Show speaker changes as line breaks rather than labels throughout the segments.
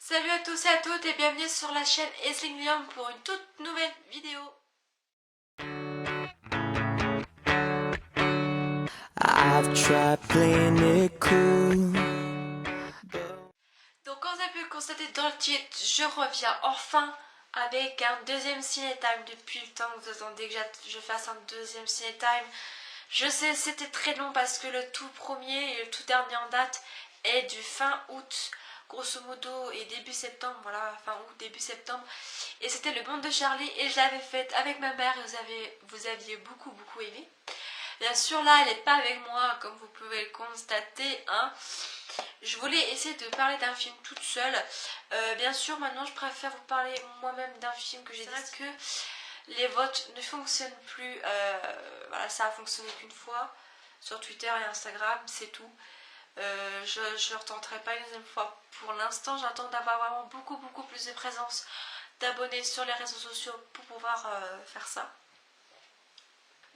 Salut à tous et à toutes et bienvenue sur la chaîne Aisling Liam pour une toute nouvelle vidéo.
I've tried playing it cool.
Donc comme vous avez pu le constater dans le titre, je reviens enfin avec un deuxième ciné-time depuis le temps que vous attendez que je fasse un deuxième ciné-time. Je sais c'était très long parce que le tout premier et le tout dernier en date est du fin août grosso modo et début septembre, voilà, fin août, début septembre. Et c'était le monde de Charlie et je l'avais faite avec ma mère et vous aviez beaucoup aimé. Bien sûr là elle n'est pas avec moi comme vous pouvez le constater, hein. Je voulais essayer de parler d'un film toute seule. Bien sûr maintenant je préfère vous parler moi-même d'un film que j'ai dit que les votes ne fonctionnent plus. Voilà, ça a fonctionné qu'une fois sur Twitter et Instagram, c'est tout. Je ne retenterai pas une deuxième fois. Pour l'instant, j'attends d'avoir vraiment beaucoup plus de présence d'abonnés sur les réseaux sociaux pour pouvoir faire ça.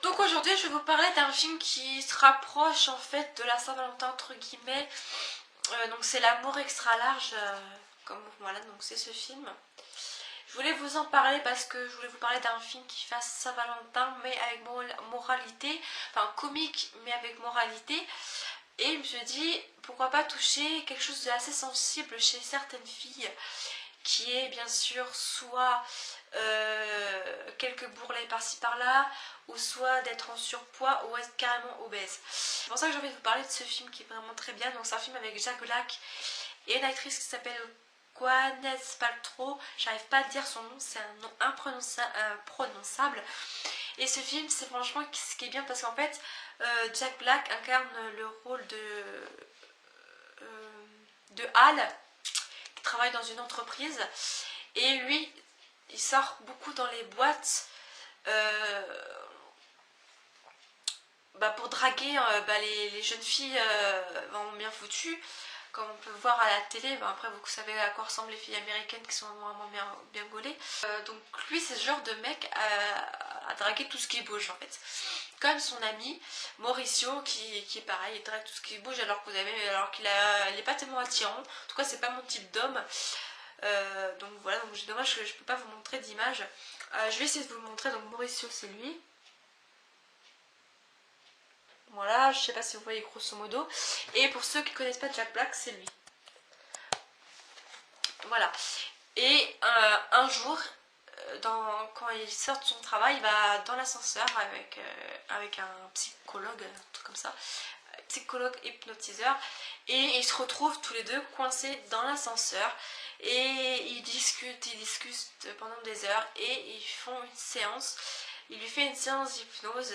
Donc aujourd'hui, je vais vous parler d'un film qui se rapproche en fait de la Saint-Valentin entre guillemets. Donc c'est L'amour extra large, comme voilà, donc c'est ce film. Je voulais vous en parler parce que je voulais vous parler d'un film qui fasse Saint-Valentin mais avec moralité, enfin comique mais avec moralité. Et je me suis dit pourquoi pas toucher quelque chose d'assez sensible chez certaines filles, qui est bien sûr soit quelques bourrelets par-ci par-là, ou soit d'être en surpoids ou être carrément obèse. C'est pour ça que j'ai envie de vous parler de ce film qui est vraiment très bien. Donc c'est un film avec Jack Black et une actrice qui s'appelle Gwyneth Paltrow. J'arrive pas à dire son nom, c'est un nom imprononçable. Et ce film, c'est franchement ce qui est bien parce qu'en fait, Jack Black incarne le rôle de Hal, qui travaille dans une entreprise. Et lui, il sort beaucoup dans les boîtes pour draguer les jeunes filles bien foutues. Comme on peut voir à la télé, après vous savez à quoi ressemblent les filles américaines qui sont vraiment bien gaulées. Donc lui c'est ce genre de mec à draguer tout ce qui bouge en fait. Comme son ami Mauricio qui est pareil, il drague tout ce qui bouge alors qu'il n'est pas tellement attirant. En tout cas c'est pas mon type d'homme. Donc voilà, donc c'est dommage que je peux pas vous montrer d'image. Je vais essayer de vous le montrer. Donc Mauricio c'est lui. Voilà, je sais pas si vous voyez grosso modo. Et pour ceux qui connaissent pas Jack Black, c'est lui. Voilà. Et un jour, quand il sort de son travail, il va dans l'ascenseur avec un psychologue, un truc comme ça, psychologue hypnotiseur, et ils se retrouvent tous les deux coincés dans l'ascenseur et ils discutent pendant des heures et ils font une séance. Il lui fait une séance d'hypnose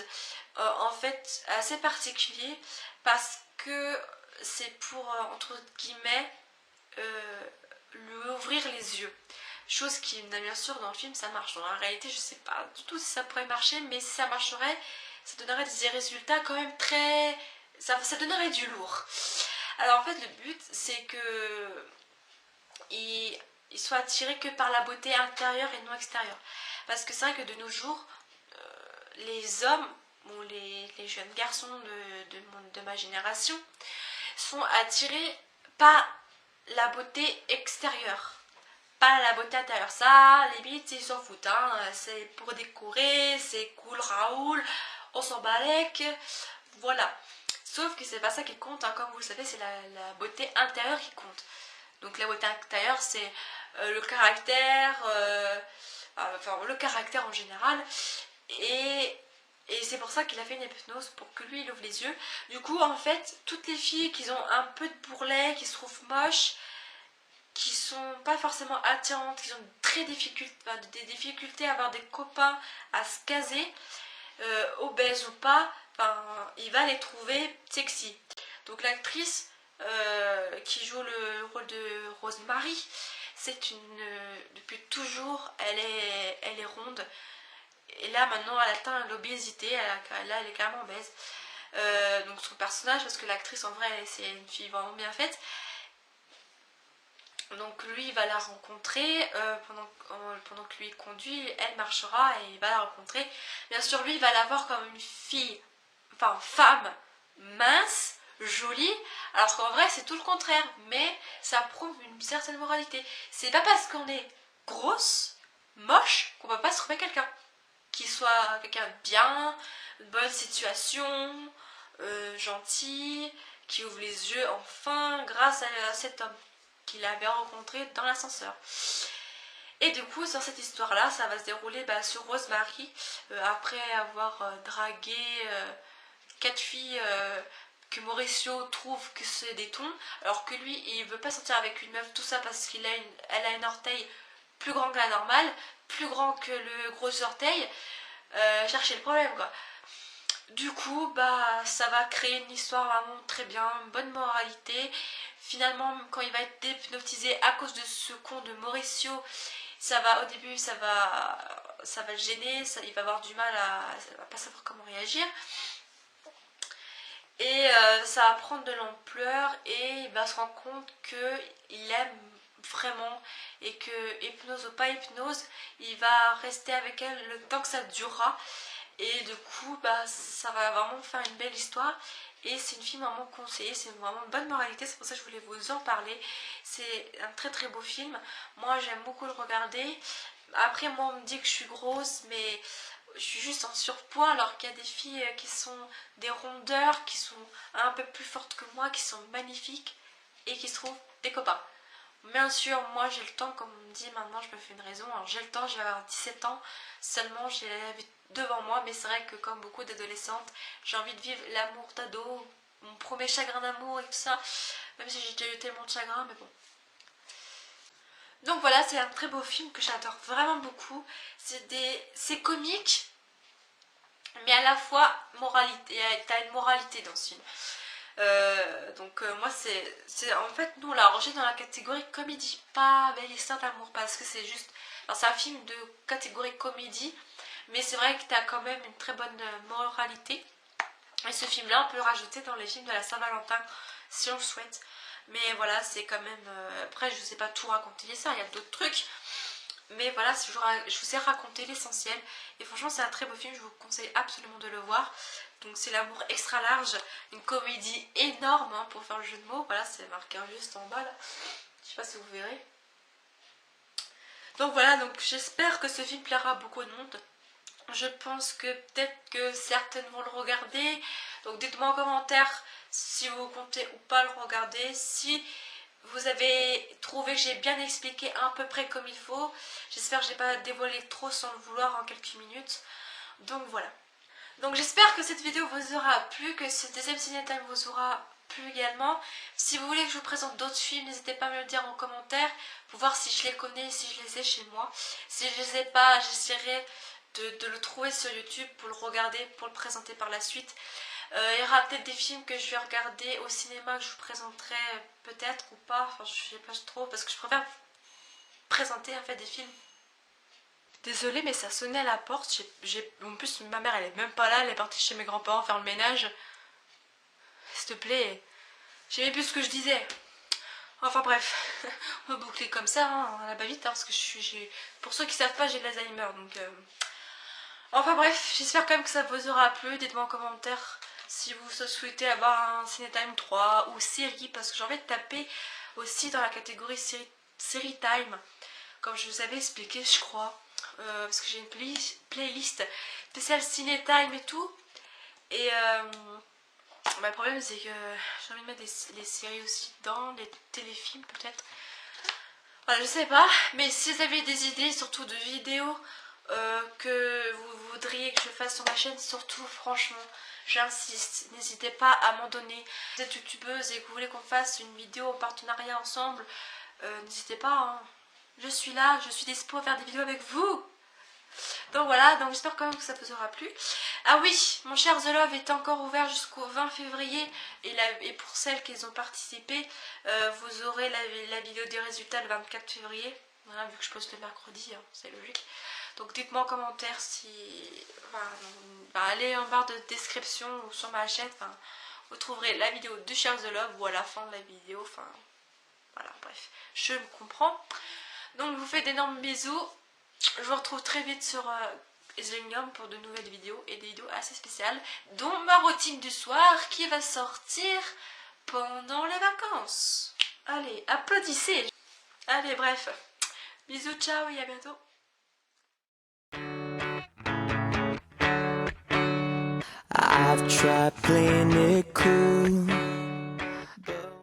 en fait assez particulier parce que c'est pour entre guillemets lui ouvrir les yeux. Chose qui, bien sûr, dans le film, ça marche. Dans la réalité, je sais pas du tout si ça pourrait marcher, mais si ça marcherait, ça donnerait des résultats quand même très... Ça donnerait du lourd. Alors en fait, le but, c'est que il soit attiré que par la beauté intérieure et non extérieure. Parce que c'est vrai que de nos jours, les hommes, ou les jeunes garçons de ma génération, sont attirés par la beauté extérieure, pas la beauté intérieure. Ça, limite, ils s'en foutent, hein. C'est pour décorer, c'est cool, Raoul, on s'en balèque, voilà. Sauf que c'est pas ça qui compte, hein. Comme vous le savez, c'est la beauté intérieure qui compte. Donc la beauté intérieure, c'est le caractère, le caractère en général. Et c'est pour ça qu'il a fait une hypnose, pour que lui il ouvre les yeux. Du coup, en fait, toutes les filles qui ont un peu de bourrelet, qui se trouvent moches, qui sont pas forcément attirantes, qui ont des difficultés à avoir des copains, à se caser, obèses ou pas, il va les trouver sexy. Donc l'actrice qui joue le rôle de Rosemary, depuis toujours, elle est ronde. Et là maintenant elle atteint l'obésité, là elle est carrément obèse. Donc son personnage, parce que l'actrice en vrai c'est une fille vraiment bien faite. Donc lui il va la rencontrer pendant que lui conduit, elle marchera et il va la rencontrer. Bien sûr lui il va la voir comme une fille, femme mince, jolie, alors qu'en vrai c'est tout le contraire, mais ça prouve une certaine moralité. C'est pas parce qu'on est grosse, moche, qu'on va pas se trouver quelqu'un qui soit quelqu'un de bien, de bonne situation, gentil, qui ouvre les yeux enfin grâce à cet homme qu'il avait rencontré dans l'ascenseur. Et du coup, sur cette histoire-là, ça va se dérouler sur Rosemary, après avoir dragué 4 filles que Mauricio trouve que c'est des tons, alors que lui, il veut pas sortir avec une meuf, tout ça parce qu'elle a un orteil plus grand que la normale, plus grand que le gros orteil. Chercher le problème, quoi. Du coup, ça va créer une histoire vraiment très bien, une bonne moralité. Finalement, quand il va être hypnotisé à cause de ce con de Mauricio, au début, ça va le gêner, il va avoir du mal à pas savoir comment réagir. Et ça va prendre de l'ampleur et il va se rendre compte qu'il aime vraiment et que hypnose ou pas hypnose, il va rester avec elle le temps que ça durera. Et du coup, ça va vraiment faire une belle histoire. Et c'est une film vraiment conseillée, c'est vraiment une bonne moralité, c'est pour ça que je voulais vous en parler. C'est un très très beau film. Moi j'aime beaucoup le regarder. Après moi on me dit que je suis grosse, mais je suis juste en surpoids, alors qu'il y a des filles qui sont des rondeurs, qui sont un peu plus fortes que moi, qui sont magnifiques et qui se trouvent des copains. Bien sûr, moi j'ai le temps, comme on me dit maintenant, je me fais une raison. Alors j'ai le temps, je vais avoir 17 ans, seulement j'ai la vie devant moi, mais c'est vrai que comme beaucoup d'adolescentes, j'ai envie de vivre l'amour d'ado, mon premier chagrin d'amour et tout ça, même si j'ai déjà eu tellement de chagrin, mais bon. Donc voilà, c'est un très beau film que j'adore vraiment beaucoup. C'est comique, mais à la fois moralité, t'as une moralité dans ce film. Moi c'est en fait nous on l'a rangé dans la catégorie comédie, pas belle histoire d'amour, parce que c'est juste, c'est un film de catégorie comédie, mais c'est vrai que t'as quand même une très bonne moralité. Et ce film là on peut le rajouter dans les films de la Saint-Valentin si on le souhaite. Mais voilà, c'est quand même après je sais pas tout raconter l'histoire, il y a d'autres trucs, mais voilà, je vous ai raconté l'essentiel. Et franchement c'est un très beau film, je vous conseille absolument de le voir. Donc c'est l'amour extra large, une comédie énorme pour faire le jeu de mots. Voilà, c'est marqué juste en bas là. Je sais pas si vous verrez. Donc voilà, donc j'espère que ce film plaira à beaucoup de monde. Je pense que peut-être que certaines vont le regarder. Donc dites-moi en commentaire si vous comptez ou pas le regarder. Si vous avez trouvé que j'ai bien expliqué à peu près comme il faut. J'espère que je n'ai pas dévoilé trop sans le vouloir en quelques minutes. Donc voilà. Donc j'espère que cette vidéo vous aura plu, que ce deuxième Ciné Time vous aura plu également. Si vous voulez que je vous présente d'autres films, n'hésitez pas à me le dire en commentaire pour voir si je les connais, si je les ai chez moi. Si je les ai pas, j'essaierai de le trouver sur YouTube pour le regarder, pour le présenter par la suite. Il y aura peut-être des films que je vais regarder au cinéma que je vous présenterai peut-être ou pas, enfin je sais pas trop, parce que je préfère présenter en fait des films. Désolée mais ça sonnait à la porte, en plus ma mère elle est même pas là, elle est partie chez mes grands-parents faire le ménage. S'il te plaît, j'ai même plus ce que je disais. Enfin bref, on va boucler comme ça, à la va-vite, parce que pour ceux qui savent pas, j'ai de l'Alzheimer, donc... Enfin bref, j'espère quand même que ça vous aura plu, dites-moi en commentaire si vous souhaitez avoir un Cinétime 3 ou série, parce que j'ai envie de taper aussi dans la catégorie série time, comme je vous avais expliqué je crois, parce que j'ai une playlist spéciale Cinétime et tout, et le problème c'est que j'ai envie de mettre les séries aussi dedans, les téléfilms peut-être, voilà, je sais pas, mais si vous avez des idées surtout de vidéos que vous voudriez que je fasse sur ma chaîne, surtout franchement j'insiste, n'hésitez pas à m'en donner. Si vous êtes youtubeuse et que vous voulez qu'on fasse une vidéo en partenariat ensemble, n'hésitez pas, hein. Je suis là, je suis dispo à faire des vidéos avec vous. Donc voilà, donc j'espère quand même que ça vous aura plu. Ah oui, mon cher The Love est encore ouvert jusqu'au 20 février et pour celles qui ont participé, vous aurez la vidéo des résultats le 24 février. Voilà, vu que je poste le mercredi, hein, c'est logique. Donc dites-moi en commentaire si... allez en barre de description ou sur ma chaîne, vous trouverez la vidéo de Cher The Love ou à la fin de la vidéo, voilà, bref, je me comprends. Donc je vous fais d'énormes bisous, je vous retrouve très vite sur Zillingham pour de nouvelles vidéos et des vidéos assez spéciales, dont ma routine du soir qui va sortir pendant les vacances. Allez, applaudissez. Allez, bref. Bisous, ciao et à bientôt.
I've tried playing it cool,